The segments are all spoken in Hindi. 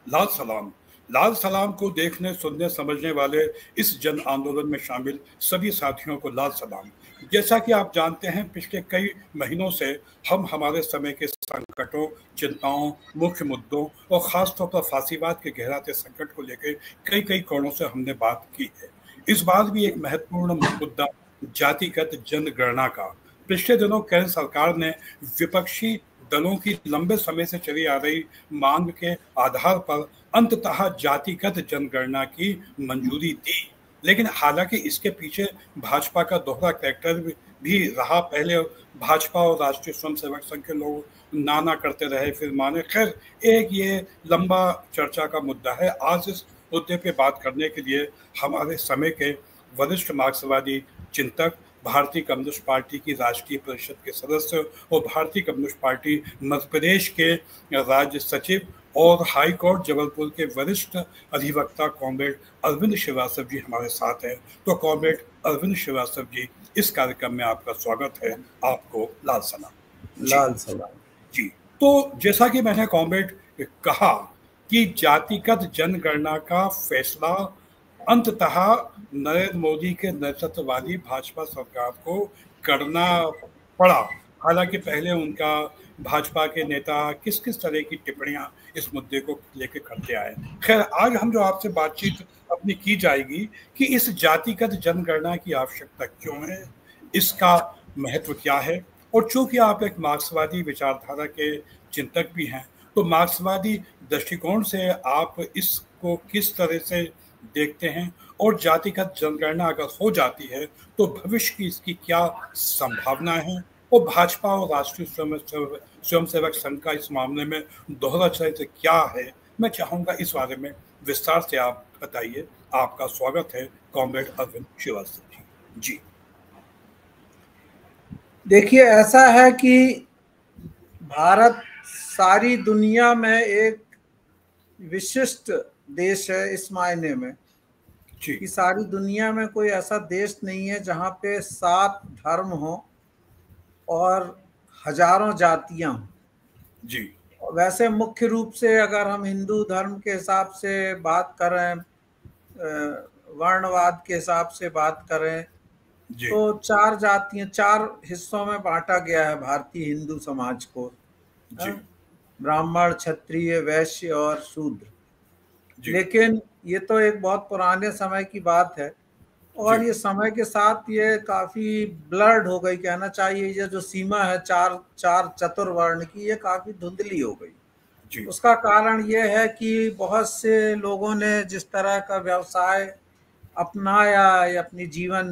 लाल सलाम। लाल सलाम को देखने, सुनने, समझने वाले इस जन आंदोलन में शामिल सभी साथियों को लाल सलाम। जैसा कि आप जानते हैं, पिछले कई महीनों से हम हमारे समय के संकटों, चिंताओं, मुख्य मुद्दों और खासतौर पर फांसीवाद के गहराते संकट को लेकर कई कई कोणों से हमने बात की है। इस बार भी एक महत्वपूर्ण मुद्दा जातिगत जनगणना का। पिछले दिनों केंद्र सरकार ने विपक्षी दलों की लंबे समय से चली आ रही मांग के आधार पर अंततः जातिगत जनगणना की मंजूरी दी। लेकिन हालांकि इसके पीछे भाजपा का दोहरा कैरेक्टर भी रहा। पहले भाजपा और राष्ट्रीय स्वयंसेवक संघ के लोग नाना करते रहे, फिर माने। खैर, एक ये लंबा चर्चा का मुद्दा है। आज इस मुद्दे पे बात करने के लिए हमारे समय के वरिष्ठ मार्क्सवादी चिंतक, भारतीय कम्युनिस्ट पार्टी की राष्ट्रीय परिषद के सदस्य और भारतीय कम्युनिस्ट पार्टी मध्य प्रदेश के राज्य सचिव और हाई कोर्ट जबलपुर के वरिष्ठ अधिवक्ता कॉमरेड अरविंद श्रीवास्तव जी हमारे साथ हैं। तो कॉमरेड अरविंद श्रीवास्तव जी, इस कार्यक्रम में आपका स्वागत है। आपको लाल सलाम। लाल सलाम जी। तो जैसा कि मैंने कॉमरेड कहा कि जातिगत जनगणना का फैसला अंततः नरेंद्र मोदी के नेतृत्व वाली भाजपा सरकार को करना पड़ा। हालांकि पहले उनका भाजपा के नेता किस किस तरह की टिप्पणियां इस मुद्दे को लेकर करते आए। खैर, आज हम जो आपसे बातचीत अपनी की जाएगी कि इस जातिगत जनगणना की आवश्यकता क्यों है, इसका महत्व क्या है, और चूंकि आप एक मार्क्सवादी विचारधारा के चिंतक भी हैं, तो मार्क्सवादी दृष्टिकोण से आप इसको किस तरह से देखते हैं, और जातिगत जनगणना अगर हो जाती है तो भविष्य की इसकी क्या संभावना है, और भाजपा और राष्ट्रीय स्वयंसेवक संघ का इस मामले में दोहरा चरित्र क्या है। मैं चाहूंगा इस बारे में विस्तार से आप बताइए। आपका स्वागत है कॉमरेड अरविंद श्रीवास्तव जी। जी देखिए, ऐसा है कि भारत सारी दुनिया में एक विशिष्ट देश है इस मायने में कि सारी दुनिया में कोई ऐसा देश नहीं है जहाँ पे 7 धर्म हो और हजारों जातियां हों। जी। वैसे मुख्य रूप से अगर हम हिंदू धर्म के हिसाब से बात करें, वर्णवाद के हिसाब से बात करें, तो 4 जातियां, 4 हिस्सों में बांटा गया है भारतीय हिंदू समाज को। ब्राह्मण, क्षत्रिय, वैश्य और शूद्र। लेकिन ये तो एक बहुत पुराने समय की बात है और ये समय के साथ ये काफी ब्लर्ड हो गई, कहना चाहिए। ये जो सीमा है चार चतुर्वर्ण की, ये काफी धुंधली हो गई। उसका कारण ये है कि बहुत से लोगों ने जिस तरह का व्यवसाय अपनाया या अपनी जीवन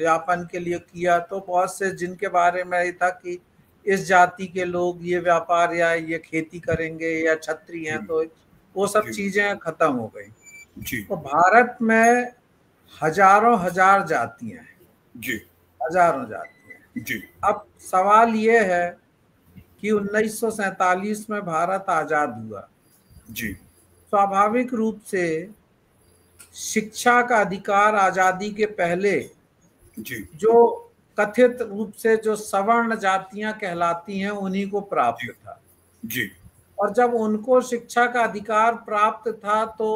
यापन के लिए किया, तो बहुत से जिनके बारे में ये था कि इस जाति के लोग ये व्यापार या ये खेती करेंगे या क्षत्रिय हैं, तो वो सब चीजें खत्म हो गई। तो भारत में हजारों हजार जातियां हैं, हजारों जातियां। अब सवाल ये है कि 1947 में भारत आजाद हुआ। स्वाभाविक रूप से शिक्षा का अधिकार आजादी के पहले जो कथित रूप से जो सवर्ण जातियां कहलाती हैं उन्हीं को प्राप्त था। और जब उनको शिक्षा का अधिकार प्राप्त था तो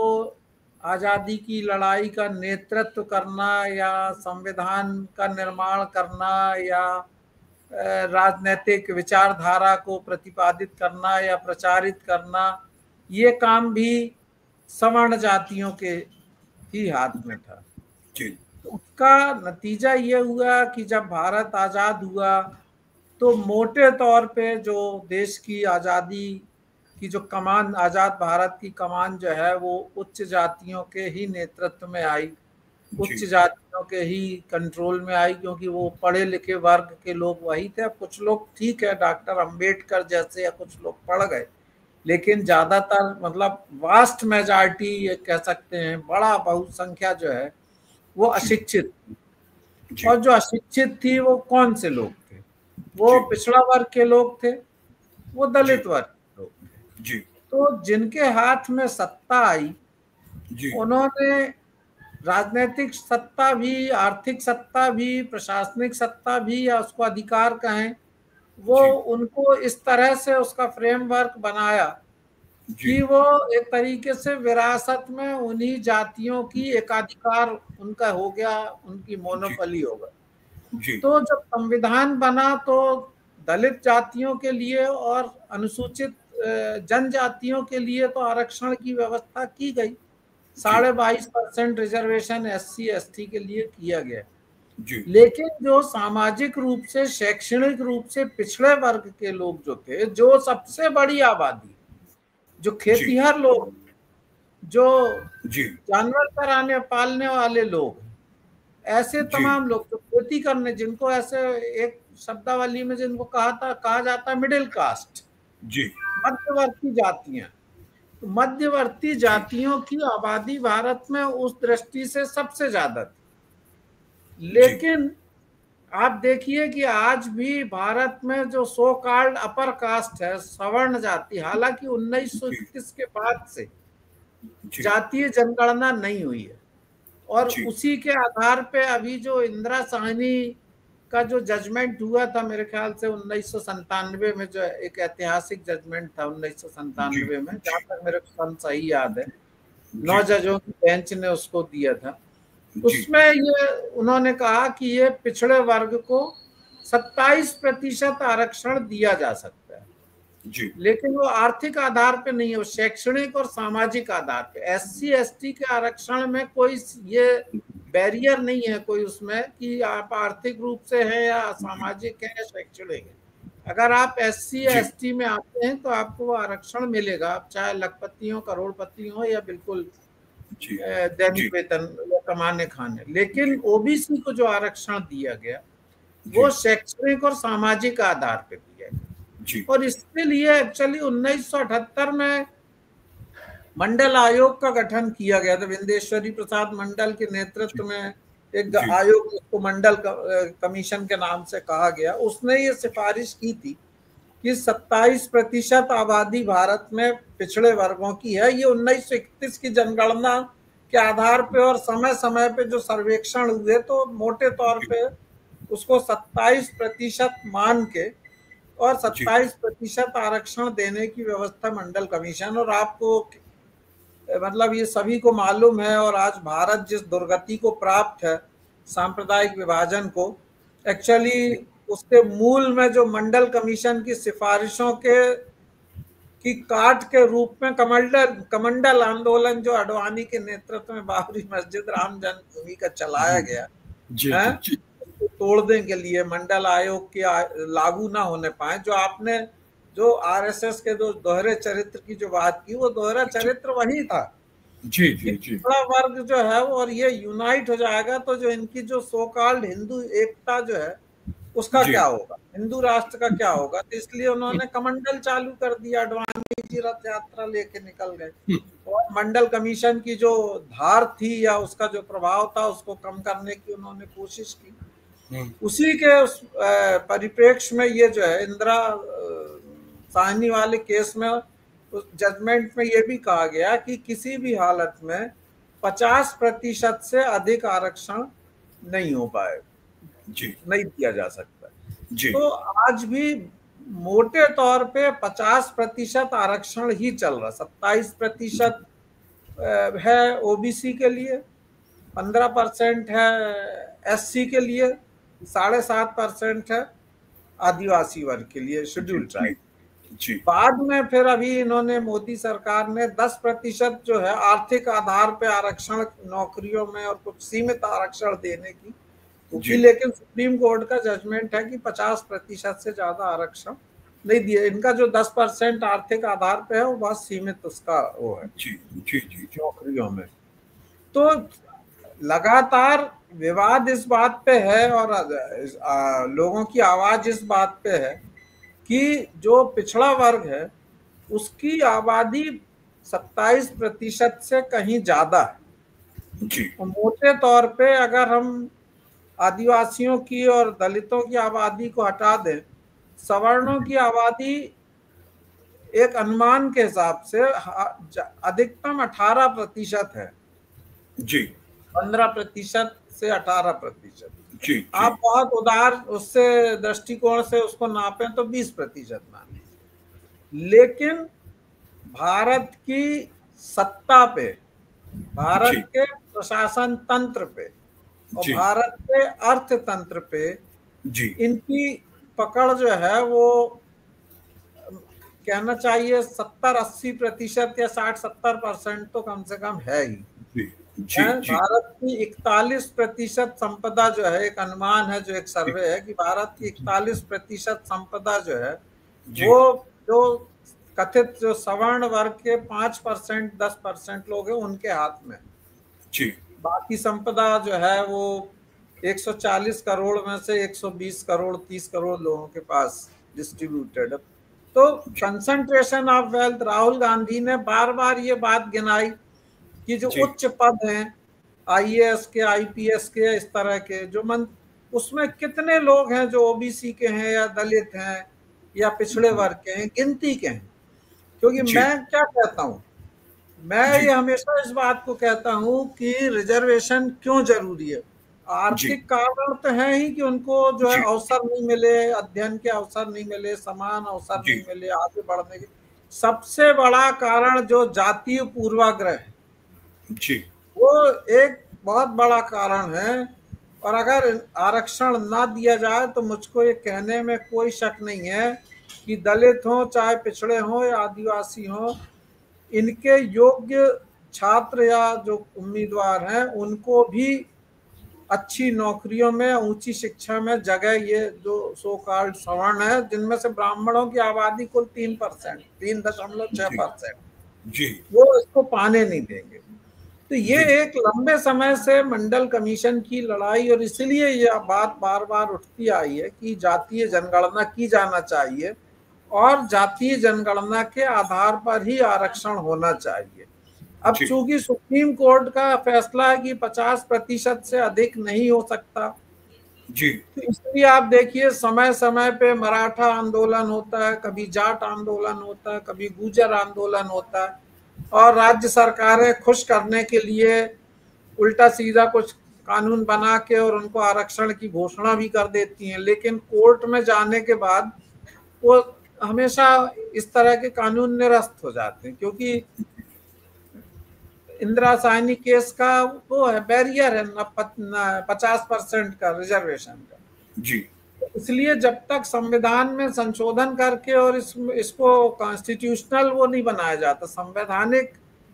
आजादी की लड़ाई का नेतृत्व करना या संविधान का निर्माण करना या राजनीतिक विचारधारा को प्रतिपादित करना या प्रचारित करना, ये काम भी सवर्ण जातियों के ही हाथ में था। तो उसका नतीजा ये हुआ कि जब भारत आजाद हुआ तो मोटे तौर पे जो देश की आज़ादी की जो कमान, आजाद भारत की कमान जो है वो उच्च जातियों के ही नेतृत्व में आई, उच्च जातियों के ही कंट्रोल में आई, क्योंकि वो पढ़े लिखे वर्ग के लोग वही थे। कुछ लोग ठीक है, डॉक्टर अंबेडकर जैसे या कुछ लोग पढ़ गए, लेकिन ज्यादातर मतलब वास्ट मेजॉरिटी ये कह सकते हैं, बड़ा बहुसंख्या जो है वो अशिक्षित। और जो अशिक्षित थी वो कौन से लोग थे? वो पिछड़ा वर्ग के लोग थे, वो दलित वर्ग के लोग थे। तो जिनके हाथ में सत्ता आई, उन्होंने राजनीतिक सत्ता भी, आर्थिक सत्ता भी, प्रशासनिक सत्ता भी, या उसको अधिकार कहें, वो उनको इस तरह से उसका फ्रेमवर्क बनाया कि वो एक तरीके से विरासत में उन्हीं जातियों की एकाधिकार उनका हो गया, उनकी मोनोपोली हो गई। तो जब संविधान बना तो दलित जातियों के लिए और अनुसूचित जनजातियों के लिए तो आरक्षण की व्यवस्था की गई। 22.5% रिजर्वेशन SC ST के लिए किया गया। लेकिन जो सामाजिक रूप से, शैक्षणिक रूप से पिछड़े वर्ग के लोग जो थे, जो सबसे बड़ी आबादी, जो खेतीहर लोग, जो जानवर चराने पालने वाले लोग, ऐसे तमाम लोग जो खेती करने, जिनको ऐसे एक शब्दावली में जिनको कहा जाता है मिडिल कास्ट, मध्यवर्ती जातियां। तो मध्यवर्ती जातियों की आबादी भारत में उस दृष्टि से सबसे ज्यादा थी। लेकिन आप देखिए कि आज भी भारत में जो सो कॉल्ड अपर कास्ट है, सवर्ण जाति, हालांकि 1931 के बाद से जातीय जनगणना नहीं हुई है, और उसी के आधार पे अभी जो इंदिरा साहनी का जो जजमेंट हुआ था, मेरे ख्याल से 1997 में, जो एक ऐतिहासिक जजमेंट था 1997 में, जहां तक मेरे को सन सही याद है, 9 जजों की बेंच ने उसको दिया था। उसमें ये उन्होंने कहा कि ये पिछड़े वर्ग को 27% आरक्षण दिया जा सकता है, लेकिन वो आर्थिक आधार पे नहीं है, वो शैक्षणिक और सामाजिक आधार पे। SC ST के आरक्षण में कोई ये बैरियर नहीं है कोई उसमें कि आप आर्थिक रूप से है या सामाजिक है या शैक्षणिक है। अगर आप SC ST में आते हैं तो आपको वो आरक्षण मिलेगा, आप चाहे लखपति हो, करोड़पति हो, या बिल्कुल दैनिक वेतन कमाने खाने। लेकिन OBC को जो आरक्षण दिया गया वो शैक्षणिक और सामाजिक आधार पर दिया गया, और इसके लिए एक्चुअली 1978 में मंडल आयोग का गठन किया गया था। विंदेश्वरी प्रसाद मंडल के नेतृत्व में एक आयोग, जिसको मंडल कमीशन के नाम से कहा गया, उसने ये सिफारिश की थी कि 27% आबादी भारत में पिछड़े वर्गों की है। ये 1931 की जनगणना के आधार पे और समय समय पे जो सर्वेक्षण हुए, तो मोटे तौर पे उसको 27% मान के और 27% आरक्षण देने की व्यवस्था मंडल कमीशन। और आपको मतलब ये सभी को मालूम है, और आज भारत जिस दुर्गति को प्राप्त है, सांप्रदायिक विभाजन को, एक्चुअली उसके मूल में जो मंडल कमीशन की सिफारिशों की काट के रूप में कमंडल आंदोलन जो अडवाणी के नेतृत्व में बाबरी मस्जिद, राम जन्मभूमि का चलाया गया है, उसको तोड़ने के लिए, मंडल आयोग के लागू ना होने पाए। जो आपने जो RSS के जो दोहरे चरित्र की जो बात की, वो दोहरा चरित्र वही था। पिछड़ा वर्ग जो है, और ये यूनाइट हो जाएगा तो जो इनकी जो सो कॉल्ड हिंदू एकता जो है, उसका क्या होगा, हिंदू राष्ट्र का क्या होगा। तो इसलिए उन्होंने कमंडल चालू कर दिया, अडवाणी जी रथ यात्रा लेके निकल गए, और मंडल कमीशन की जो धार थी या उसका जो प्रभाव था, उसको कम करने की उन्होंने कोशिश की। उसी के उस परिप्रेक्ष्य में ये जो है, इंदिरा साहनी वाले केस में उस जजमेंट में ये भी कहा गया कि किसी भी हालत में 50% से अधिक आरक्षण नहीं हो पाए, नहीं दिया जा सकता। तो आज भी मोटे तौर पे 50% आरक्षण ही चल रहा। 27% है OBC के लिए, 15% है SC के लिए, 7.5% है आदिवासी वर्ग के लिए, शेड्यूल्ड ट्राइब। बाद में फिर अभी इन्होंने, मोदी सरकार ने 10% जो है आर्थिक आधार पे आरक्षण नौकरियों में और कुछ सीमित आरक्षण देने की, लेकिन सुप्रीम कोर्ट का जजमेंट है कि 50% से ज्यादा आरक्षण नहीं दिया। इनका जो 10% आर्थिक आधार पे है वो बहुत सीमित उसका वो है नौकरियों में। तो लगातार विवाद इस बात पे है, और लोगों की आवाज इस बात पे है कि जो पिछड़ा वर्ग है उसकी आबादी 27% से कहीं ज्यादा है। तो मोटे तौर पे अगर हम आदिवासियों की और दलितों की आबादी को हटा दें, सवर्णों की आबादी एक अनुमान के हिसाब से अधिकतम 18% है। 15% से 18%। आप बहुत उदार उससे दृष्टिकोण से उसको नापें तो 20% माने। लेकिन भारत की सत्ता पे, भारत के प्रशासन तंत्र पे और भारत के अर्थतंत्र पे इनकी पकड़ जो है वो कहना चाहिए 70-80% या 60-70% तो कम से कम है ही। भारत की 41% संपदा जो है, एक अनुमान है जो एक सर्वे है कि भारत की 41% संपदा जो है वो जो कथित जो सवर्ण वर्ग के 5% 10% लोग हैं उनके हाथ में जी। बाकी संपदा जो है वो 140 करोड़ में से 120 करोड़ 30 करोड़ लोगों के पास डिस्ट्रीब्यूटेड है। तो concentration of wealth, Rahul Gandhi ने बार बार ये बात गिनाई कि जो उच्च पद हैं IAS के, IPS के, इस तरह के जो उसमें कितने लोग हैं जो ओबीसी के हैं या दलित हैं या पिछड़े वर्ग के हैं, गिनती के हैं। क्योंकि मैं क्या कहता हूं, मैं ये हमेशा इस बात को कहता हूं कि रिजर्वेशन क्यों जरूरी है। आर्थिक कारण तो है ही कि उनको जो है अवसर नहीं मिले, अध्ययन के अवसर नहीं मिले, समान अवसर नहीं मिले आगे बढ़ने के। सबसे बड़ा कारण जो जातीय पूर्वाग्रह है जी, वो एक बहुत बड़ा कारण है। और अगर आरक्षण ना दिया जाए तो मुझको ये कहने में कोई शक नहीं है कि दलित हो, चाहे पिछड़े हो या आदिवासी हो, इनके योग्य छात्र या जो उम्मीदवार हैं उनको भी अच्छी नौकरियों में, ऊंची शिक्षा में जगह, ये जो सो कॉल्ड सवर्ण है जिनमें से ब्राह्मणों की आबादी कुल 3%, 3.6% जी, वो इसको पाने नहीं देंगे। तो ये एक लंबे समय से मंडल कमीशन की लड़ाई, और इसलिए यह बात बार बार उठती आई है कि जातीय जनगणना की जाना चाहिए और जातीय जनगणना के आधार पर ही आरक्षण होना चाहिए। अब चूंकि सुप्रीम कोर्ट का फैसला है कि 50% से अधिक नहीं हो सकता जी, तो इसलिए आप देखिए समय समय पे मराठा आंदोलन होता है, कभी जाट आंदोलन होता है, कभी गुर्जर आंदोलन होता है, और राज्य सरकारें खुश करने के लिए उल्टा सीधा कुछ कानून बना के और उनको आरक्षण की घोषणा भी कर देती हैं। लेकिन कोर्ट में जाने के बाद वो हमेशा इस तरह के कानून निरस्त हो जाते हैं, क्योंकि इंदिरा साहनी केस का वो है, बैरियर है 50% का रिजर्वेशन का जी। इसलिए जब तक संविधान में संशोधन करके और इसको कॉन्स्टिट्यूशनल वो नहीं बनाया जाता, संवैधानिक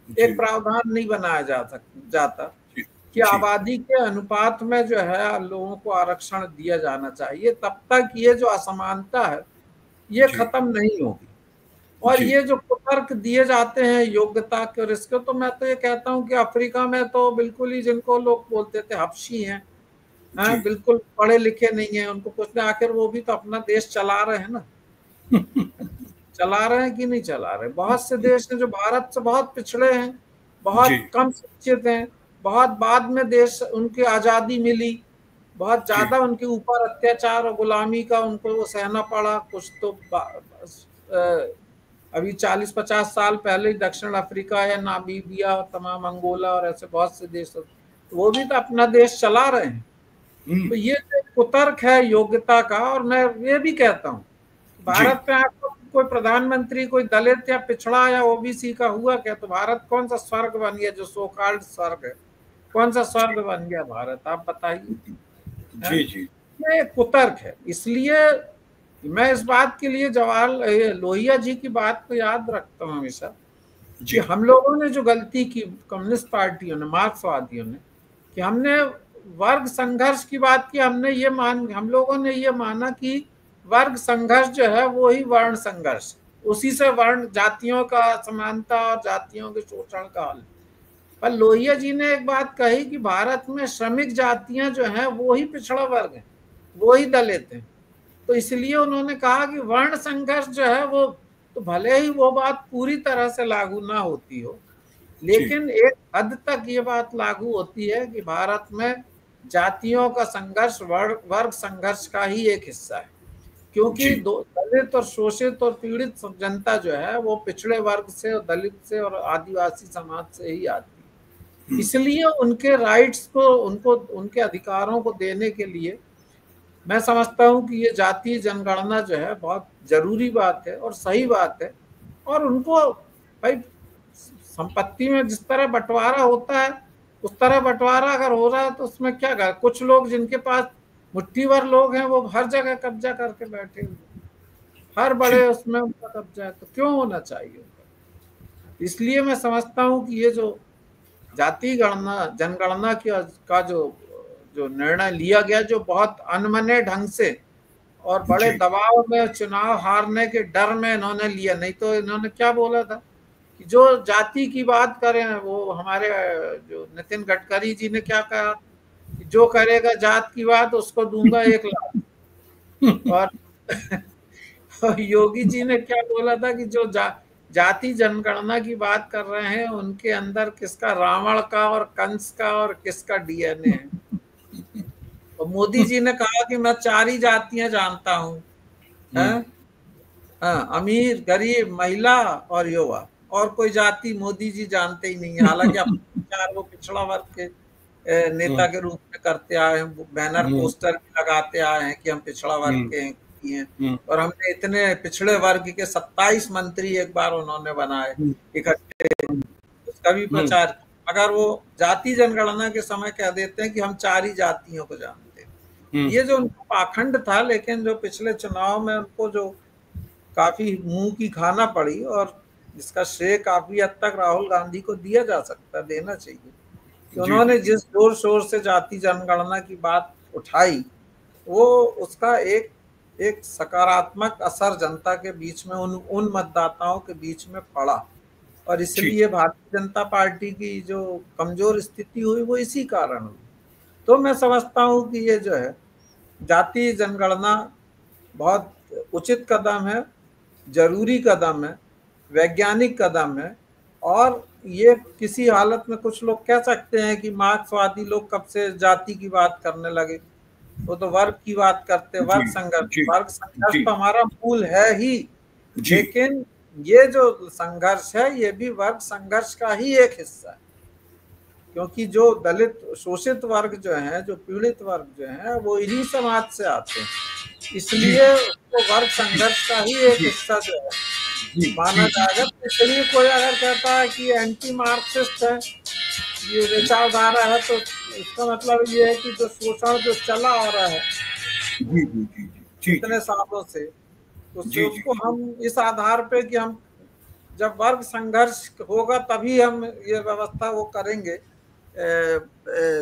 एक प्रावधान नहीं बनाया जाता कि आबादी के अनुपात में जो है लोगों को आरक्षण दिया जाना चाहिए, तब तक ये जो असमानता है ये खत्म नहीं होगी। और ये जो कुतर्क दिए जाते हैं योग्यता के और इसके, तो मैं तो ये कहता हूँ कि अफ्रीका में तो बिल्कुल ही, जिनको लोग बोलते थे हबशी हैं, बिल्कुल पढ़े लिखे नहीं है, उनको कुछ नहीं, आखिर वो भी तो अपना देश चला रहे हैं ना चला रहे हैं कि नहीं चला रहे। बहुत से देश हैं जो भारत से बहुत पिछड़े हैं, बहुत कम शिक्षित हैं, बहुत बाद में देश उनकी आजादी मिली, बहुत ज्यादा उनके ऊपर अत्याचार और गुलामी का उनको वो सहना पड़ा। कुछ तो अभी 40-50 साल पहले दक्षिण अफ्रीका या नामीबिया और तमाम अंगोला और ऐसे बहुत से देश, तो वो भी तो अपना देश चला रहे हैं। तो ये कुतर्क है योग्यता का। और मैं ये भी कहता हूँ भारत में आपको कोई प्रधानमंत्री कोई दलित या पिछड़ा या ओबीसी का हुआ क्या, तो भारत कौन सा स्वर्ग बन गया, जो सो कॉल्ड स्वर्ग है, कौन सा स्वर्ग बन गया भारत, आप बताइए जी जी। ये कुतर्क है। इसलिए मैं इस बात के लिए जवाहरलाल लोहिया जी की बात को याद रखता हूँ हमेशा कि हम लोगों ने जो गलती की, कम्युनिस्ट पार्टियों ने, मार्क्सवादियों ने, कि हमने वर्ग संघर्ष की बात की, हम लोगों ने ये माना कि वर्ग संघर्ष जो है वो ही वर्ण संघर्ष, उसी से वर्ण जातियों का असमानता और जातियों के शोषण का हल। पर लोहिया जी ने एक बात कही कि भारत में श्रमिक जातियां जो हैं वो ही पिछड़ा वर्ग है, वो ही दलित हैं। तो इसलिए उन्होंने कहा कि वर्ण संघर्ष जो है वो, तो भले ही वो बात पूरी तरह से लागू ना होती हो, लेकिन एक हद तक ये बात लागू होती है कि भारत में जातियों का संघर्ष वर्ग संघर्ष का ही एक हिस्सा है, क्योंकि दलित और शोषित और पीड़ित जनता जो है वो पिछड़े वर्ग से और दलित से और आदिवासी समाज से ही आती है। इसलिए उनके राइट्स को, उनको उनके अधिकारों को देने के लिए मैं समझता हूं कि ये जातीय जनगणना जो है बहुत जरूरी बात है और सही बात है। और उनको भाई संपत्ति में जिस तरह बंटवारा होता है उस तरह बंटवारा अगर हो रहा है तो उसमें क्या कर, कुछ लोग जिनके पास मुट्ठी भर लोग हैं वो हर जगह कब्जा करके बैठे हुए, हर बड़े उसमें उनका कब्जा है, तो क्यों होना चाहिए उनका। इसलिए मैं समझता हूँ कि ये जो जाति गणना जनगणना का जो निर्णय लिया गया, जो बहुत अनमने ढंग से और बड़े दबाव में चुनाव हारने के डर में इन्होंने लिया, नहीं तो इन्होंने क्या बोला था कि जो जाति की बात करें, वो हमारे जो नितिन गडकरी जी ने क्या कहा, जो करेगा जात की बात उसको दूंगा 1 लाख। और योगी जी ने क्या बोला था कि जो जाति जनगणना की बात कर रहे हैं उनके अंदर किसका रावण का और कंस का और किसका डीएनए है। और मोदी जी ने कहा कि मैं 4 ही जातियां जानता हूँ, अमीर, गरीब, महिला और युवा, और कोई जाति मोदी जी जानते ही नहीं है। हालांकि अब 4 वो पिछड़ा वर्ग के नेता के रूप में करते आए हैं, बैनर पोस्टर भी लगाते आए हैं कि हम पिछड़ा वर्ग के हैं, और हमने इतने पिछड़े वर्ग के 27 मंत्री एक बार उन्होंने बनाए इकट्ठे, उसका भी प्रचार। अगर वो जाति जनगणना के समय कह देते हैं कि हम 4 ही जातियों को जानते हैं, ये जो उनका पाखंड था। लेकिन जो पिछले चुनाव में उनको जो काफी मुंह की खाना पड़ी, और जिसका श्रेय काफी हद तक राहुल गांधी को दिया जा सकता, देना चाहिए कि उन्होंने जिस जोर शोर से जाति जनगणना की बात उठाई, वो उसका एक सकारात्मक असर जनता के बीच में, उन मतदाताओं के बीच में पड़ा, और इसलिए भारतीय जनता पार्टी की जो कमजोर स्थिति हुई वो इसी कारण हुई। तो मैं समझता हूं कि ये जो है जाति जनगणना बहुत उचित कदम है, जरूरी कदम है, वैज्ञानिक कदम है, और ये किसी हालत में कुछ लोग कह सकते हैं कि मार्क्सवादी लोग कब से जाति की बात करने लगे, वो तो वर्ग की बात करते, वर्ग संघर्ष तो हमारा मूल है ही, लेकिन ये जो संघर्ष है ये भी वर्ग संघर्ष का ही एक हिस्सा है, क्योंकि जो दलित शोषित वर्ग जो है, जो पीड़ित वर्ग जो है, वो इन्हीं समाज से आते हैं, इसलिए तो वर्ग संघर्ष का ही एक हिस्सा जो है माना जाएगा। इसलिए कोई अगर कहता है कि एंटी मार्क्सिस्ट है, ये विचारधारा है, तो इसका मतलब ये है कि जो शोषण जो चला आ रहा है इतने सालों से, उसको हम इस आधार पे कि हम जब वर्ग संघर्ष होगा तभी हम ये व्यवस्था वो करेंगे,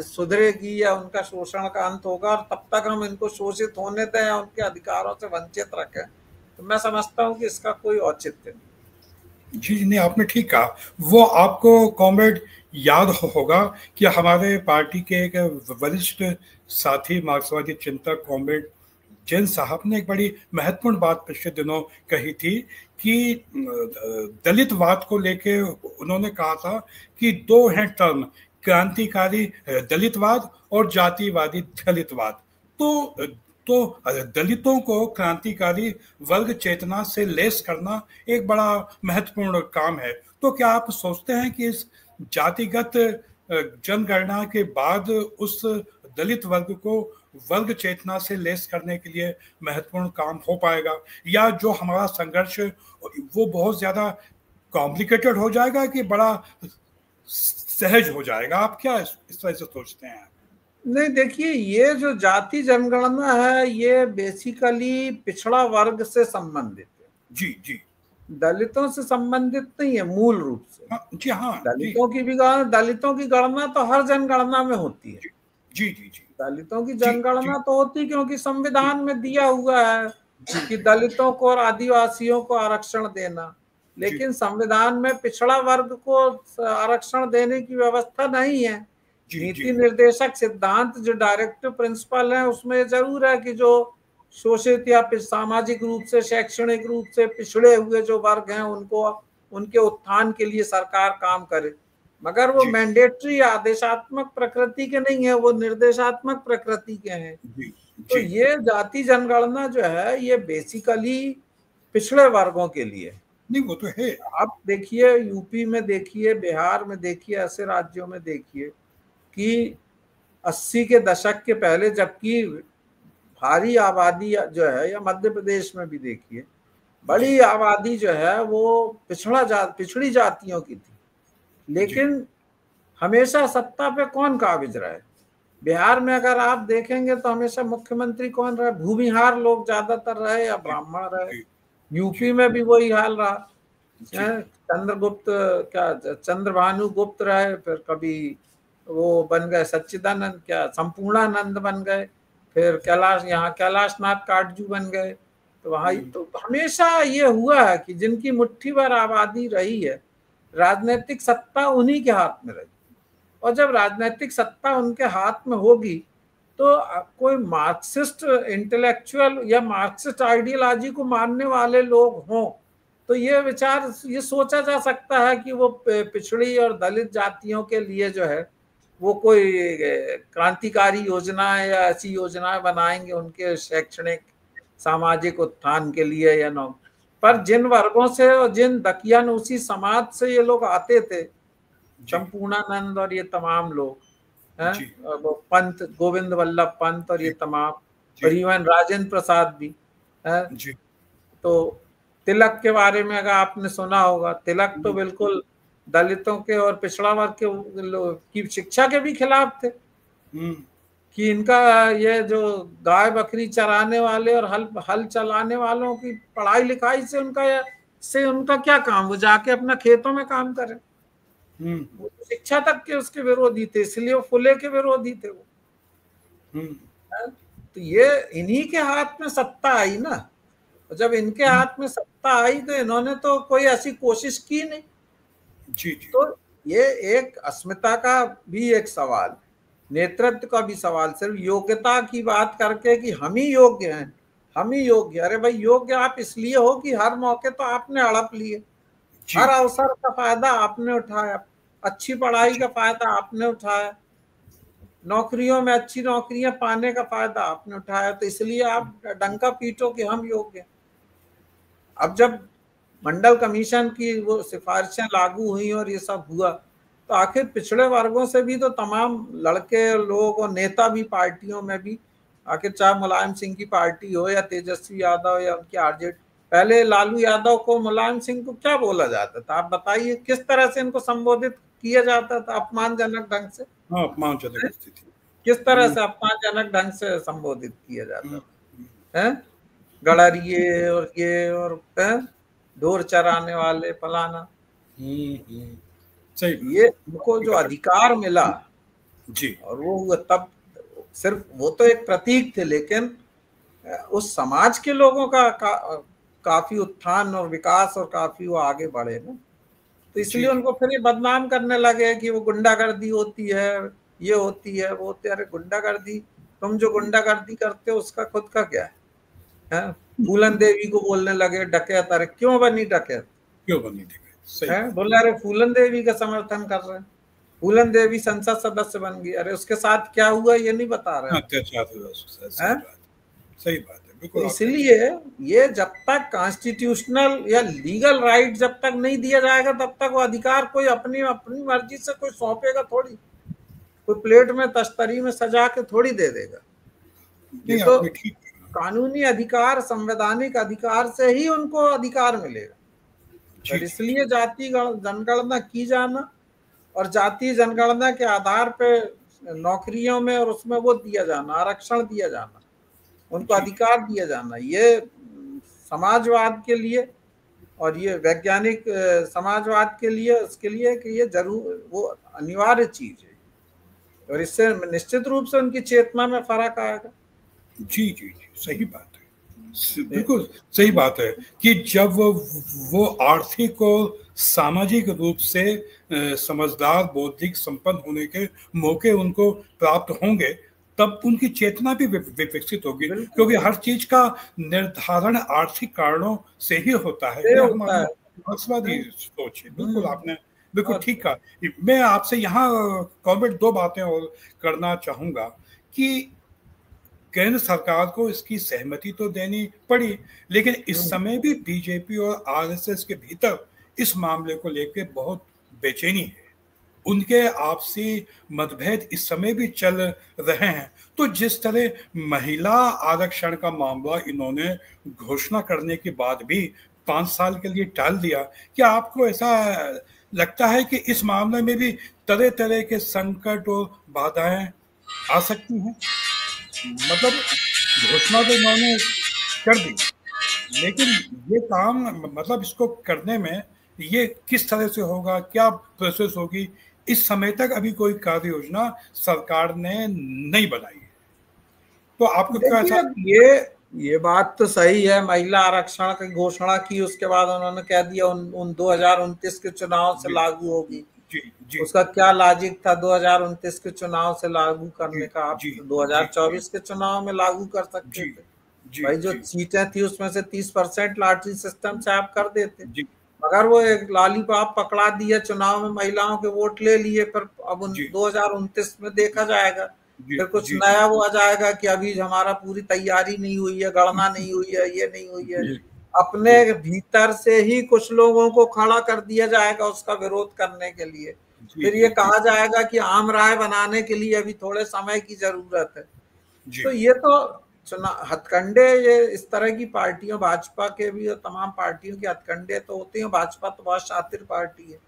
सुधरेगी या उनका शोषण का अंत होगा, और तब तक हम इनको शोषित होने दें या उनके अधिकारों से वंचित रखें, तो मैं समझता हूं कि इसका कोई औचित्य नहीं। जी नहीं, आपने ठीक कहा। वो आपको कॉमरेड याद होगा कि हमारे पार्टी के एक वरिष्ठ साथी मार्क्सवादी चिंतक कॉमरेड जैन साहब ने एक बड़ी महत्वपूर्ण बात पिछले दिनों कही थी कि दलितवाद को लेके उन्होंने कहा था कि 2 हैं टर्म, क्रांतिकारी दलितवाद और जातिवादी दलितवाद। तो दलितों को क्रांतिकारी वर्ग चेतना से लेस करना एक बड़ा महत्वपूर्ण काम है। तो क्या आप सोचते हैं कि इस जातिगत जनगणना के बाद उस दलित वर्ग को वर्ग चेतना से लेस करने के लिए महत्वपूर्ण काम हो पाएगा, या जो हमारा संघर्ष वो बहुत ज्यादा कॉम्प्लिकेटेड हो जाएगा कि बड़ा सहज हो जाएगा? आप क्या इस तरह से सोचते हैं? नहीं, देखिए, ये जो जाति जनगणना है ये बेसिकली पिछड़ा वर्ग से संबंधित है। जी जी, दलितों से संबंधित नहीं है मूल रूप से। जी हाँ, दलितों की गणना तो हर जनगणना में होती है। जी जी जी, दलितों की जनगणना तो होती क्योंकि संविधान में दिया हुआ है कि दलितों को और आदिवासियों को आरक्षण देना, लेकिन संविधान में पिछड़ा वर्ग को आरक्षण देने की व्यवस्था नहीं है। नीति निर्देशक सिद्धांत जो डायरेक्टिव प्रिंसिपल है उसमें जरूर है कि जो शोषित या सामाजिक रूप से, शैक्षणिक रूप से पिछड़े हुए जो वर्ग हैं उनको, उनके उत्थान के लिए सरकार काम करे, मगर वो मैंडेटरी आदेशात्मक प्रकृति के नहीं है, वो निर्देशात्मक प्रकृति के हैं। तो ये जाति जनगणना जो है ये बेसिकली पिछड़े वर्गों के लिए नहीं, वो तो है। आप देखिए यूपी में देखिए, बिहार में देखिए, ऐसे राज्यों में देखिए कि 80 के दशक के पहले जबकि भारी आबादी जो है, या मध्य प्रदेश में भी देखिए बड़ी आबादी जो है वो पिछड़ी जातियों की थी, लेकिन हमेशा सत्ता पे कौन काबिज रहे? बिहार में अगर आप देखेंगे तो हमेशा मुख्यमंत्री कौन रहे? भूमिहार लोग ज्यादातर रहे या ब्राह्मण रहे। यूपी में भी वही हाल रहा। चंद्रगुप्त क्या चंद्रभानु गुप्त रहे, फिर कभी वो बन गए सच्चिदानंद, क्या संपूर्णानंद बन गए, फिर कैलाशनाथ काटजू बन गए। तो वहाँ तो हमेशा ये हुआ है कि जिनकी मुट्ठी भर आबादी रही है, राजनीतिक सत्ता उन्हीं के हाथ में रही, और जब राजनीतिक सत्ता उनके हाथ में होगी तो कोई मार्क्सिस्ट इंटेलेक्चुअल या मार्क्सिस्ट आइडियोलॉजी को मानने वाले लोग हों तो ये सोचा जा सकता है कि वो पिछड़ी और दलित जातियों के लिए जो है वो कोई क्रांतिकारी योजना या ऐसी योजनाएं बनाएंगे उनके शैक्षणिक सामाजिक उत्थान के लिए या न। पर जिन वर्गों से और जिन दकियानूसी समाज से ये लोग आते थे, संपूर्णानंद और ये तमाम लोग हैं, वो पंत गोविंद वल्लभ पंत और ये तमाम, और इवन राजेंद्र प्रसाद भी है। तो तिलक के बारे में अगर आपने सुना होगा, तिलक तो बिल्कुल दलितों के और पिछड़ा वर्ग की शिक्षा के भी खिलाफ थे कि इनका ये जो गाय बकरी चराने वाले और हल चलाने वालों की पढ़ाई लिखाई से उनका क्या काम, वो जाके अपना खेतों में काम करें। वो शिक्षा तक के उसके विरोधी थे, इसलिए वो फुले के विरोधी थे वो। तो ये इन्हीं के हाथ में सत्ता आई ना, जब इनके हाथ में सत्ता आई तो इन्होंने तो कोई ऐसी कोशिश की नहीं। जी। तो ये एक अस्मिता का भी एक सवाल, नेतृत्व का भी सवाल, सिर्फ योग्यता की बात करके कि हम ही योग्य हैं, हम ही योग्य। अरे भाई, योग्य आप इसलिए हो कि हर मौके तो आपने हड़प लिए, हर अवसर का फायदा आपने उठाया, अच्छी पढ़ाई का फायदा आपने उठाया, नौकरियों में अच्छी नौकरियां पाने का फायदा आपने उठाया, तो इसलिए आप डंका पीटो कि हम योग्य। अब जब मंडल कमीशन की वो सिफारिशें लागू हुई और ये सब हुआ, तो आखिर पिछड़े वर्गों से भी तो तमाम लड़के लोग और नेता भी पार्टियों में भी, आखिर चाहे मुलायम सिंह की पार्टी हो या तेजस्वी यादव या उनकी आरजेडी, पहले लालू यादव को, मुलायम सिंह को क्या बोला जाता था? आप बताइए, किस तरह से इनको संबोधित किया जाता था? अपमानजनक ढंग से। अपमानजनक स्थिति, किस तरह से अपमानजनक ढंग से संबोधित किया जाता है? गड़रिए और ये और ढोर चराने वाले फलाना। सही। ये उनको जो अधिकार मिला जी, और वो हुआ तब, सिर्फ वो तो एक प्रतीक थे, लेकिन उस समाज के लोगों का काफी उत्थान और विकास और काफी वो आगे बढ़े ना। तो इसलिए उनको फिर ये बदनाम करने लगे कि वो गुंडागर्दी होती है, ये होती है, वो होती है। अरे गुंडागर्दी, तुम जो गुंडागर्दी करते हो उसका खुद का क्या है? फूलन देवी को बोलने लगे डकैत। अरे क्यों बनी डकैत? क्यों बनी डकैत? बोला अरे फूलन देवी का समर्थन कर रहे हैं, फूलन देवी संसद सदस्य बन गई। अरे उसके साथ क्या हुआ ये नहीं बता रहे। सही बात है। तो इसलिए ये जब तक कॉन्स्टिट्यूशनल या लीगल राइट जब तक नहीं दिया जाएगा, तब तक वो अधिकार कोई अपनी मर्जी से कोई सौंपेगा थोड़ी, कोई प्लेट में तश्तरी में सजा के थोड़ी दे देगा। ये तो कानूनी अधिकार, संवैधानिक अधिकार से ही उनको अधिकार मिलेगा। और इसलिए जाति जनगणना की जाना और जातीय जनगणना के आधार पे नौकरियों में और उसमें वो दिया जाना, आरक्षण दिया जाना, उनको अधिकार दिया जाना, ये समाजवाद के लिए और ये वैज्ञानिक समाजवाद के लिए, उसके लिए कि ये जरूर वो अनिवार्य चीज है, और इससे निश्चित रूप से उनकी चेतना में फर्क आएगा। जी, सही बात है, बिल्कुल सही बात है कि जब वो आर्थिक और सामाजिक रूप से समझदार, बौद्धिक संपन्न होने के मौके उनको प्राप्त होंगे, तब उनकी चेतना भी विकसित होगी, क्योंकि हर चीज का निर्धारण आर्थिक कारणों से ही होता है। ये हमारा मार्क्सवादी सोच है। बिल्कुल, आपने बिल्कुल ठीक कहा। मैं आपसे यहाँ कॉमेंट 2 बातें और करना चाहूंगा कि केंद्र सरकार को इसकी सहमति तो देनी पड़ी, लेकिन इस समय भी बीजेपी और आरएसएस के भीतर इस मामले को लेकर बहुत बेचैनी है। उनके आपसी मतभेद इस समय भी चल रहे हैं। तो जिस तरह महिला आरक्षण का मामला इन्होंने घोषणा करने के बाद भी 5 साल के लिए टाल दिया, क्या आपको ऐसा लगता है कि इस मामले में भी तरह तरह के संकट और बाधाएं आ सकती हैं? मतलब घोषणा तो इन्होंने कर दी, लेकिन ये काम मतलब इसको करने में ये किस तरह से होगा, क्या प्रोसेस होगी, इस समय तक अभी कोई कार्य योजना सरकार ने नहीं बनाई है। तो आपको क्या ऐसा? ये बात तो सही है, महिला आरक्षण की घोषणा की, उसके बाद उन्होंने कह दिया उन 2029 के चुनाव से लागू होगी। जी। उसका क्या लॉजिक था 2029 के चुनाव से लागू करने का? आप 2024 के चुनाव में लागू कर सकते थे भाई। जो सीटें थी उसमें से 30% लॉटरी सिस्टम से आप कर देते, मगर वो एक लॉलीपॉप पकड़ा दिया, चुनाव में महिलाओं के वोट ले लिए। फिर अब 2029 में देखा जाएगा, फिर कुछ नया वो आ जाएगा कि अभी हमारा पूरी तैयारी नहीं हुई है, गणना नहीं हुई है, ये नहीं हुई है। अपने भीतर से ही कुछ लोगों को खड़ा कर दिया जाएगा उसका विरोध करने के लिए। फिर ये कहा जाएगा कि आम राय बनाने के लिए अभी थोड़े समय की जरूरत है। तो ये तो हथकंडे, ये इस तरह की पार्टियों, भाजपा के भी और तमाम पार्टियों के हथकंडे तो होते हैं। भाजपा तो बहुत शातिर पार्टी है।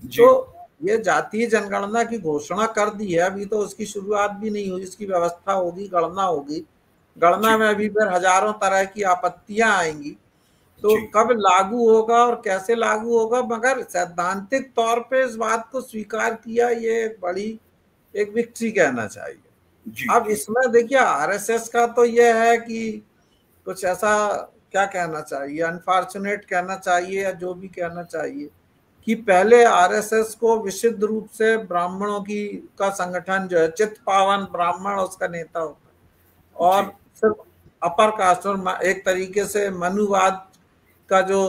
तो ये जातीय जनगणना की घोषणा कर दी है, अभी तो उसकी शुरुआत भी नहीं हुई, इसकी व्यवस्था होगी, गणना होगी। गणना में अभी फिर हजारों तरह की आपत्तियां आएंगी। तो कब लागू होगा और कैसे लागू होगा, मगर सैद्धांतिक तौर पे इस बात को स्वीकार किया, ये एक बड़ी एक विक्ट्री कहना चाहिए। अब इसमें देखिए आरएसएस का तो यह है कि कुछ ऐसा क्या कहना चाहिए, अनफॉर्चुनेट कहना चाहिए या जो भी कहना चाहिए, कि पहले आरएसएस को विशुद्ध रूप से ब्राह्मणों की का संगठन जो है, चित्त पावन ब्राह्मण उसका नेता होता है, और सिर्फ अपर कास्ट और एक तरीके से मनुवाद का जो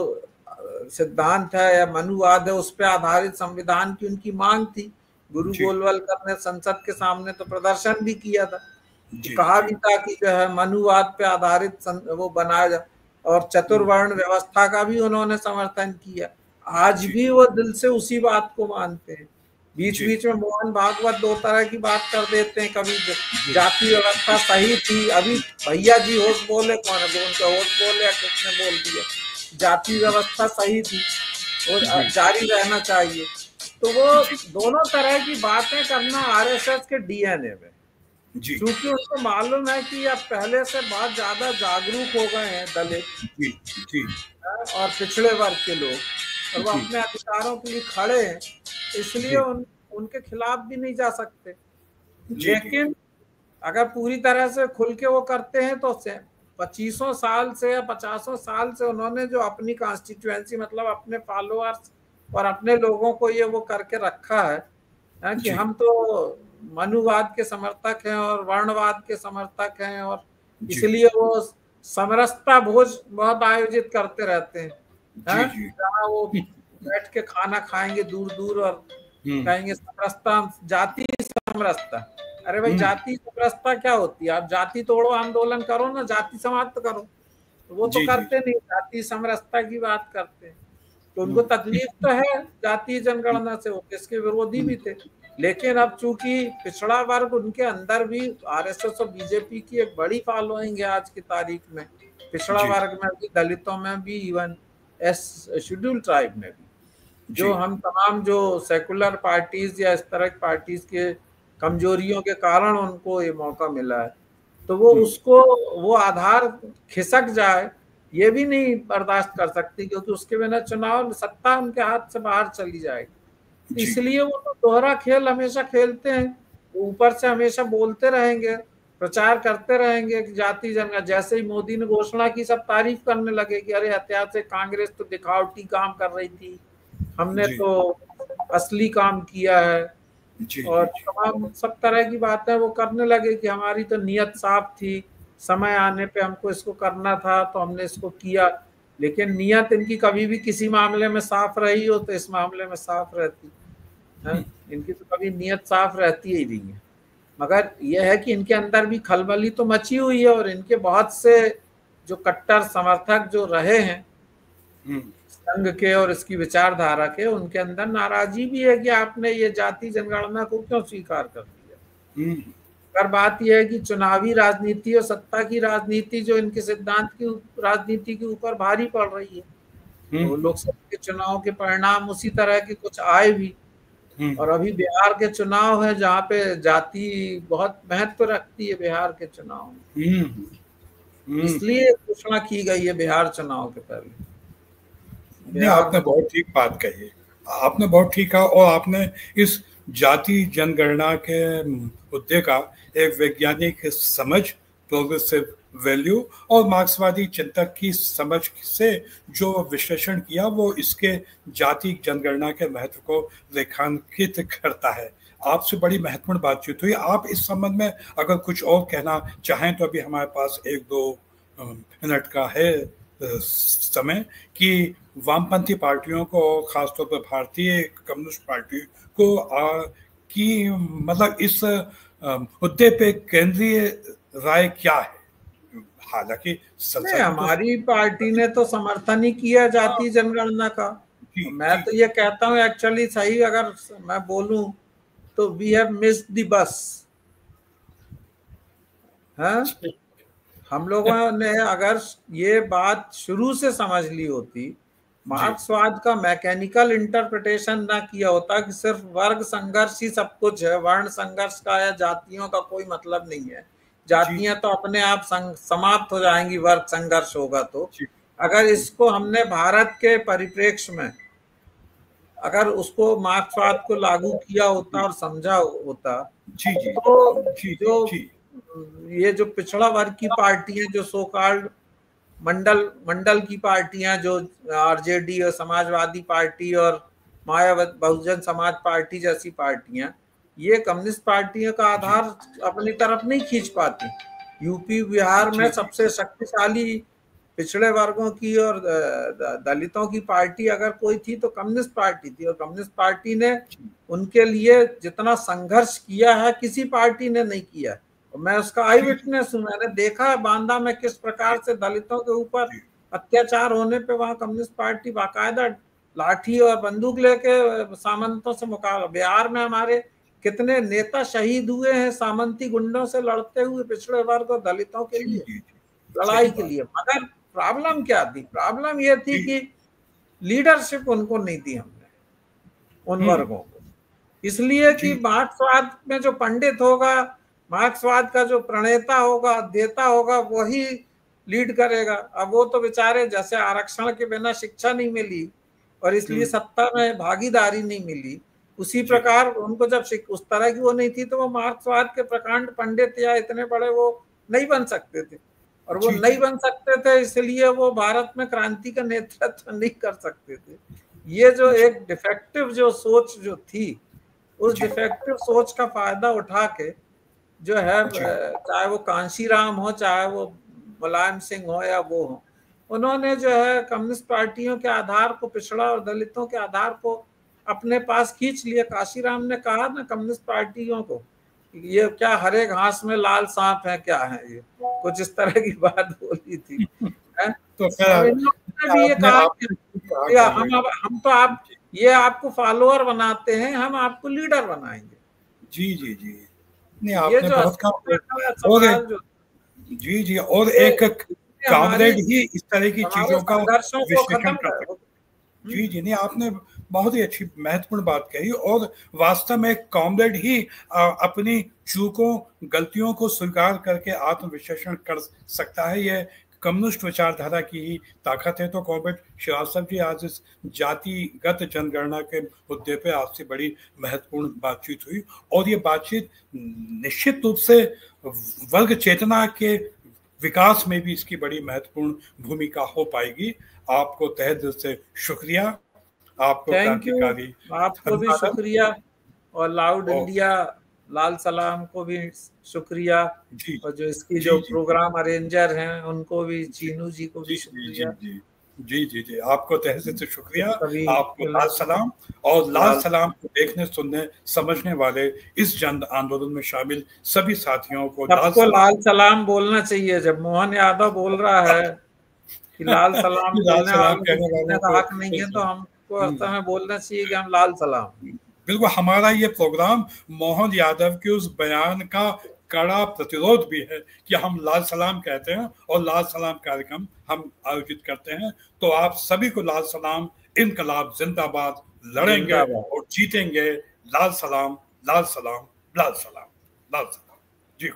सिद्धांत है या मनुवाद है उस पर आधारित संविधान की उनकी मांग थी। गुरु गोलवलकर ने संसद के सामने तो प्रदर्शन भी किया था, कहा भी था कि जो है मनुवाद पे आधारित वो बनाया जाए, और चतुर्वर्ण व्यवस्था का भी उन्होंने समर्थन किया। आज भी वो दिल से उसी बात को मानते हैं। बीच बीच में मोहन भागवत दो तरह की बात कर देते हैं, कभी जाति व्यवस्था सही थी, अभी भैया जी होश बोले, कौन है उनका होश बोले या किसने बोल दिया, जाति व्यवस्था सही थी और जारी रहना चाहिए। तो वो दोनों तरह की बातें करना आरएसएस के डीएनए में, क्योंकि उनको मालूम है कि अब पहले से बहुत ज्यादा जागरूक हो गए हैं दलित और पिछड़े वर्ग के लोग, और वो अपने अधिकारों के लिए खड़े हैं, इसलिए उनके खिलाफ भी नहीं जा सकते। लेकिन अगर पूरी तरह से खुल के वो करते हैं तो 25 साल से या 50 साल से उन्होंने जो अपनी कॉन्स्टिट्यूएंसी, मतलब अपने फॉलोअर्स और अपने लोगों को ये वो करके रखा है कि हम तो मनुवाद के समर्थक हैं और वर्णवाद के समर्थक हैं, और इसलिए वो समरसता भोज बहुत आयोजित करते रहते हैं, जहाँ वो बैठ के खाना खाएंगे दूर दूर और कहेंगे समरसता, जाति समरसता। अरे भाई जाति समरसता क्या होती है? आप जाति तोड़ो आंदोलन करो ना, जाति समाप्त करो। तो वो तो करते नहीं, जाति समरसता की बात करते हैं। तो उनको तकलीफ तो है जातीय जनगणना से, वो इसके विरोधी भी थे। लेकिन अब चूंकि पिछड़ा वर्ग, उनके अंदर भी आरएसएस और बीजेपी की एक बड़ी फॉलोइंग है आज की तारीख में, पिछड़ा वर्ग में भी, दलितों में भी, इवन शेड्यूल ट्राइब में भी, जो हम तमाम जो सेकुलर पार्टीज या इस तरह की पार्टीज के कमजोरियों के कारण उनको ये मौका मिला है। तो वो उसको वो आधार खिसक जाए ये भी नहीं बर्दाश्त कर सकती, क्योंकि उसके बिना चुनाव सत्ता उनके हाथ से बाहर चली जाएगी। इसलिए वो तो दोहरा खेल हमेशा खेलते हैं, ऊपर से हमेशा बोलते रहेंगे, प्रचार करते रहेंगे कि जाति जनगणना। जैसे ही मोदी ने घोषणा की सब तारीफ करने लगे कि अरे ऐतिहासिक कांग्रेस तो दिखावटी काम कर रही थी, हमने तो असली काम किया है, और तमाम सब तरह की बातें वो करने लगे कि हमारी तो नीयत साफ थी, समय आने पे हमको इसको करना था तो हमने इसको किया। लेकिन नीयत इनकी कभी भी किसी मामले में साफ रही हो तो इस मामले में साफ रहती है, इनकी तो कभी नीयत साफ रहती ही नहीं है। मगर यह है कि इनके अंदर भी खलबली तो मची हुई है, और इनके बहुत से जो कट्टर समर्थक जो रहे हैं संघ के और इसकी विचारधारा के, उनके अंदर नाराजगी भी है कि आपने ये जाति जनगणना को क्यों स्वीकार कर दिया। पर बात यह है कि चुनावी राजनीति और सत्ता की राजनीति जो इनके सिद्धांत की राजनीति के ऊपर भारी पड़ रही है, तो लोकसभा के चुनाव के परिणाम उसी तरह के कुछ आए भी। और अभी बिहार के चुनाव है जहाँ पे जाति बहुत महत्व रखती है बिहार के चुनाव में, इसलिए घोषणा की गई है बिहार चुनाव के पहले। आपने बहुत ठीक बात कही, आपने बहुत ठीक कहा। और आपने इस जाति जनगणना के मुद्दे का एक वैज्ञानिक समझ, प्रोग्रेसिव वैल्यू और मार्क्सवादी चिंतक की समझ से जो विश्लेषण किया, वो इसके जाति जनगणना के महत्व को रेखांकित करता है। आपसे बड़ी महत्वपूर्ण बातचीत हुई। आप इस संबंध में अगर कुछ और कहना चाहें तो अभी हमारे पास 1-2 मिनट का है समय, कि वामपंथी पार्टियों को, खासतौर पर भारतीय कम्युनिस्ट पार्टी को कि मतलब इस मुद्दे पे केंद्रीय राय क्या है। हालांकि हमारी पार्टी ने तो समर्थन ही किया जाति जनगणना का। मैं तो ये कहता हूँ एक्चुअली, सही अगर मैं बोलूं तो we have missed the bus. हम लोगों ने अगर ये बात शुरू से समझ ली होती, मार्क्सवाद का मैकेनिकल इंटरप्रिटेशन ना किया होता कि सिर्फ वर्ग संघर्ष ही सब कुछ है, वर्ण संघर्ष का या जातियों का कोई मतलब नहीं है, जातियां तो अपने आप समाप्त हो जाएंगी वर्ग संघर्ष होगा तो। अगर इसको हमने भारत के परिप्रेक्ष्य में अगर उसको मार्क्सवाद को लागू किया होता और समझा होता, तो जो ये जो पिछड़ा वर्ग की पार्टियां, जो सो कॉल्ड मंडल की पार्टियां, जो आरजेडी और समाजवादी पार्टी और मायावती बहुजन समाज पार्टी जैसी पार्टियां, ये कम्युनिस्ट पार्टियों का आधार अपनी तरफ नहीं खींच पाती। यूपी बिहार में सबसे शक्तिशाली पिछड़े वर्गों की और दलितों की पार्टी अगर कोई थी तो कम्युनिस्ट पार्टी थी। और कम्युनिस्ट पार्टी ने उनके लिए जितना संघर्ष किया है किसी पार्टी ने नहीं किया। मैं उसका आई विटनेस हूँ, मैंने देखा बांदा में किस प्रकार से दलितों के ऊपर अत्याचार होने पे वहां कम्युनिस्ट पार्टी बाकायदा लाठी और बंदूक लेके सामंतों से मुकाबला। बिहार में हमारे कितने नेता शहीद हुए हैं सामंती गुंडों से लड़ते हुए पिछड़े वर्ग और दलितों के लिए लड़ाई के लिए। मगर प्रॉब्लम क्या थी? प्रॉब्लम ये थी कि लीडरशिप उनको नहीं दी हमने, उन वर्गों को। इसलिए कि मार्क्सवाद में जो पंडित होगा, मार्क्सवाद का जो प्रणेता होगा, अध्येता होगा, वही लीड करेगा। अब वो तो बेचारे, जैसे आरक्षण के बिना शिक्षा नहीं मिली और इसलिए सत्ता में भागीदारी नहीं मिली, उसी प्रकार उनको जब उस तरह की वो नहीं थी तो वो मार्क्सवाद के प्रकांड पंडित या इतने बड़े वो नहीं बन सकते थे। और वो नहीं बन सकते थे इसलिए वो भारत में क्रांति का नेतृत्व नहीं कर सकते थे। ये जो एक डिफेक्टिव जो सोच जो थी, उस डिफेक्टिव सोच का फायदा उठा के जो है, चाहे वो कांशीराम हो, चाहे वो मुलायम सिंह हो या वो हो, उन्होंने जो है कम्युनिस्ट पार्टियों के आधार को, पिछड़ा और दलितों के आधार को अपने पास खींच लिया। कांशीराम ने कहा ना कम्युनिस्ट पार्टियों को, ये क्या हरे घास में लाल सांप है क्या है, ये कुछ इस तरह की बात बोली थी। तो भी ये कहा हम तो आप ये आपको फॉलोअर बनाते हैं, हम आपको लीडर बनाएंगे। जी नहीं, आपने बहुत जी और एक कामरेड ही इस तरह की चीजों का विश्लेषण करता है। जी नहीं, आपने बहुत ही अच्छी महत्वपूर्ण बात कही। और वास्तव में कॉमरेड ही अपनी चूकों, गलतियों को स्वीकार करके आत्मविश्लेषण कर सकता है। ये कम्युनिस्ट विचारधारा की ही ताकत है। तो कॉमरेड श्रीवास्तव जी, आज इस जातिगत जनगणना के मुद्दे पे आपसे बड़ी महत्वपूर्ण बातचीत हुई और ये बातचीत निश्चित रूप से वर्ग चेतना के विकास में भी इसकी बड़ी महत्वपूर्ण भूमिका हो पाएगी। आपको तहे दिल से शुक्रिया। आपको क्रांतिकारी, आपको भी शुक्रिया, और लाउड इंडिया लाल सलाम को भी शुक्रिया, और जो इसकी जो प्रोग्राम अरेंजर हैं उनको भी, चीनू जी को भी शुक्रिया। जी आपको तहे दिल से शुक्रिया। आपको लाल सलाम, और लाल सलाम को देखने, सुनने, समझने वाले इस जन आंदोलन में शामिल सभी साथियों को लाल सलाम बोलना चाहिए। जब मोहन यादव बोल रहा है कि लाल सलाम बोलने वालों का हक नहीं है, तो हमको असल में बोलना चाहिए कि हम लाल सलाम। बिल्कुल, हमारा ये प्रोग्राम मोहन यादव के उस बयान का कड़ा प्रतिरोध भी है कि हम लाल सलाम कहते हैं और लाल सलाम कार्यक्रम हम आयोजित करते हैं। तो आप सभी को लाल सलाम, इनकलाब जिंदाबाद, लड़ेंगे और जीतेंगे। लाल सलाम, लाल सलाम, लाल सलाम, लाल सलाम। जी।